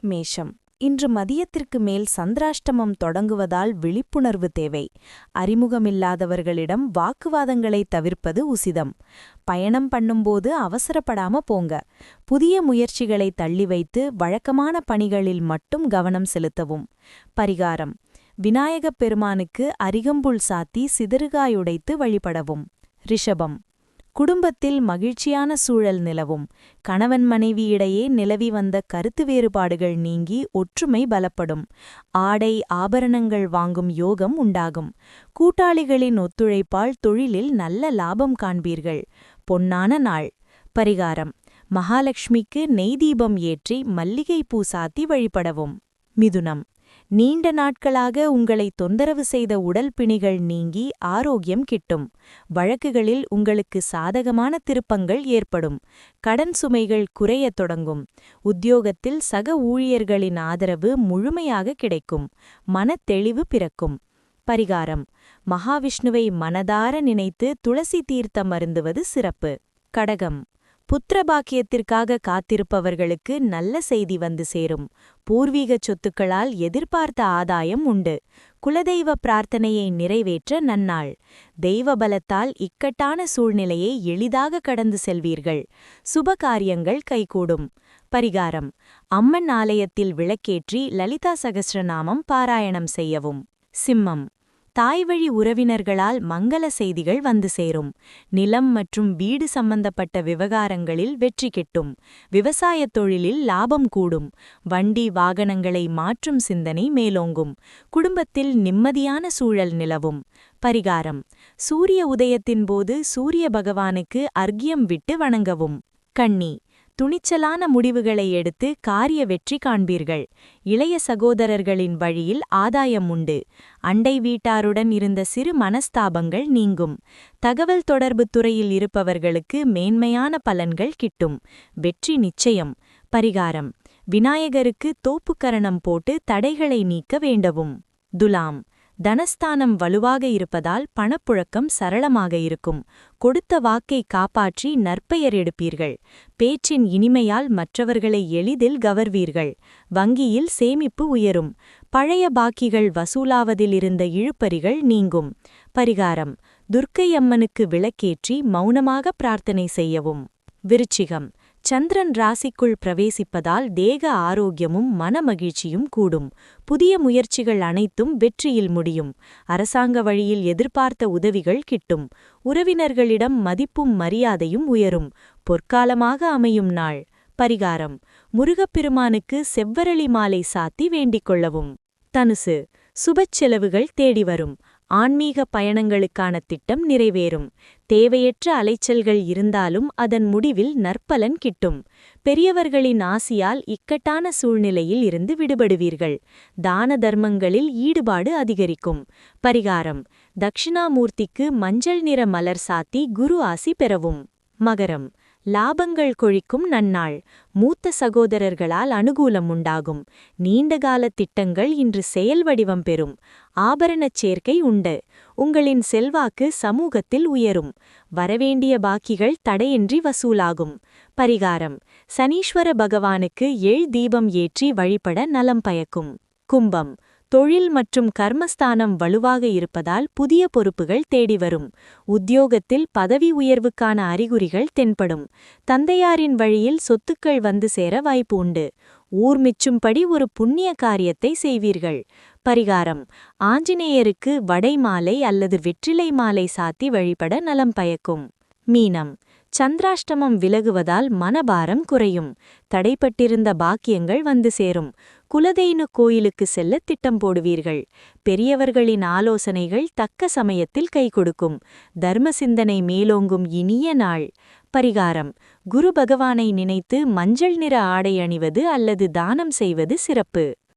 மேஷம். இன்று மதியத்திற்கு மேல் சந்திராஷ்டமம் தொடங்குவதால் விழிப்புணர்வு தேவை. அறிமுகமில்லாதவர்களிடம் வாக்குவாதங்களை தவிர்ப்பது உசிதம். பயணம் பண்ணும்போது அவசரப்படாம போங்க. புதிய முயற்சிகளை தள்ளி வைத்து வழக்கமான பணிகளில் மட்டும் கவனம் செலுத்தவும். பரிகாரம்: விநாயகப் பெருமானுக்கு அரிகம்புல் சாத்தி சிதறுகாயுடைத்து வழிபடவும். ரிஷபம். குடும்பத்தில் மகிழ்ச்சியான சூழல் நிலவும். கணவன் மனைவியிடையே நிலவி வந்த கருத்து வேறுபாடுகள் நீங்கி ஒற்றுமை பலப்படும். ஆடை ஆபரணங்கள் வாங்கும் யோகம் உண்டாகும். கூட்டாளிகளின் ஒத்துழைப்பால் தொழிலில் நல்ல லாபம் காண்பீர்கள். பொன்னான நாள். பரிகாரம்: மகாலட்சுமிக்கு நெய் தீபம் ஏற்றி மல்லிகைப்பூ சாத்தி வழிபடவும். மிதுனம். நீண்ட நாட்களாக உங்களை தொந்தரவு செய்த உடல் பிணிகள் நீங்கி ஆரோக்கியம் கிட்டும். வழக்குகளில் உங்களுக்கு சாதகமான திருப்பங்கள் ஏற்படும். கடன் சுமைகள் குறையத் தொடங்கும். உத்தியோகத்தில் சக ஊழியர்களின் ஆதரவு முழுமையாக கிடைக்கும். மனத்தெளிவு பிறக்கும். பரிகாரம்: மகாவிஷ்ணுவை மனதார நினைத்து துளசி தீர்த்தம் அருந்துவது சிறப்பு. கடகம். புத்திரபாக்கியத்திற்காக காத்திருப்பவர்களுக்கு நல்ல செய்தி வந்து சேரும். பூர்வீகச் சொத்துக்களால் எதிர்பார்த்த ஆதாயம் உண்டு. குலதெய்வ பிரார்த்தனையை நிறைவேற்ற நன்னாள். தெய்வ பலத்தால் இக்கட்டான சூழ்நிலையை எளிதாக கடந்து செல்வீர்கள். சுபகாரியங்கள் கைகூடும். பரிகாரம்: அம்மன் ஆலயத்தில் விளக்கேற்றி லலிதா சகஸ்ரநாமம் பாராயணம் செய்யவும். சிம்மம். தாய்வழி உறவினர்களால் மங்கள செய்திகள் வந்து சேரும். நிலம் மற்றும் வீடு சம்பந்தப்பட்ட விவகாரங்களில் வெற்றி கிட்டும். விவசாயத் தொழிலில் லாபம் கூடும். வண்டி வாகனங்களை மாற்றும் சிந்தனை மேலோங்கும். குடும்பத்தில் நிம்மதியான சூழல் நிலவும். பரிகாரம்: சூரிய உதயத்தின் போது சூரிய பகவானுக்கு அர்க்கியம் விட்டு வணங்கவும். கன்னி. துணிச்சலான முடிவுகளை எடுத்து காரிய வெற்றி காண்பீர்கள். இளைய சகோதரர்களின் வழியில் ஆதாயம் உண்டு. அண்டை வீட்டாருடன் இருந்த சிறு மனஸ்தாபங்கள் நீங்கும். தகவல் தொடர்பு துறையில் இருப்பவர்களுக்கு மேன்மையான பலன்கள் கிட்டும். வெற்றி நிச்சயம். பரிகாரம்: விநாயகருக்கு தோப்புக்கரணம் போட்டு தடைகளை நீக்க வேண்டவும். துலாம். தனஸ்தானம் வலுவாக இருப்பதால் பணப்புழக்கம் சரளமாக இருக்கும். கொடுத்த வாக்கை காப்பாற்றி நற்பெயர் எடுப்பீர்கள். பேச்சின் இனிமையால் மற்றவர்களை எளிதில் கவர்வீர்கள். வங்கியில் சேமிப்பு உயரும். பழைய பாக்கிகள் வசூலாவதில் இருந்த இழுபறிகள் நீங்கும். பரிகாரம்: துர்க்கை அம்மனுக்கு விளக்கேற்றி மௌனமாக பிரார்த்தனை செய்யவும். விருச்சிகம். சந்திரன் ராசிக்குள் பிரவேசிப்பதால் தேக ஆரோக்கியமும் மனமகிழ்ச்சியும் கூடும். புதிய முயற்சிகள் அனைத்தும் வெற்றியில் முடியும். அரசாங்க வழியில் எதிர்பார்த்த உதவிகள் கிட்டும். உறவினர்களிடம் மதிப்பும் மரியாதையும் உயரும். பொற்காலமாக அமையும் நாள். பரிகாரம்: முருகப்பெருமானுக்கு செவ்வரளி மாலை சாத்தி வேண்டிக் கொள்ளவும். தனுசு. சுபச் செலவுகள் தேடி வரும். ஆன்மீக பயணங்களுக்கான திட்டம் நிறைவேறும். தேவையற்ற அலைச்சல்கள் இருந்தாலும் அதன் முடிவில் நற்பலன் கிட்டும். பெரியவர்களின் ஆசியால் இக்கட்டான சூழ்நிலையில் இருந்து விடுபடுவீர்கள். தான தர்மங்களில் ஈடுபாடு அதிகரிக்கும். பரிகாரம்: தக்ஷிணாமூர்த்திக்கு மஞ்சள் நிற மலர் சாத்தி குரு ஆசி பெறவும். மகரம். லாபங்கள் கொழிக்கும் நன்னாள். மூத்த சகோதரர்களால் அனுகூலம் உண்டாகும். நீண்டகால திட்டங்கள் இன்று செயல் வடிவம் பெறும். ஆபரணச் சேர்க்கை உண்டு. உங்களின் செல்வாக்கு சமூகத்தில் உயரும். வரவேண்டிய பாக்கிகள் தடையின்றி வசூலாகும். பரிகாரம்: சனீஸ்வர பகவானுக்கு எள் தீபம் ஏற்றி வழிபட நலம் பயக்கும். கும்பம். தொழில் மற்றும் கர்மஸ்தானம் வலுவாக இருப்பதால் புதிய பொறுப்புகள் தேடி வரும். உத்தியோகத்தில் பதவி உயர்வுக்கான அறிகுறிகள் தென்படும். தந்தையாரின் வழியில் சொத்துக்கள் வந்து சேர வாய்ப்பு உண்டு. ஊர் மிச்சும்படி ஒரு புண்ணிய காரியத்தை செய்வீர்கள். பரிகாரம்: ஆஞ்சநேயருக்கு வடை மாலை அல்லது வெற்றிலை மாலை சாத்தி வழிபட நலம் பயக்கும். மீனம். சந்திராஷ்டமம் விலகுவதால் மனபாரம் குறையும். தடைப்பட்டிருந்த பாக்கியங்கள் வந்து சேரும். குலதெய்வ கோயிலுக்கு செல்ல திட்டம் போடுவீர்கள். பெரியவர்களின் ஆலோசனைகள் தக்க சமயத்தில் கை கொடுக்கும். தர்ம சிந்தனை மேலோங்கும் இனிய நாள். பரிகாரம்: குரு பகவானை நினைத்து மஞ்சள் நிற ஆடை அணிவது அல்லது தானம் செய்வது சிறப்பு.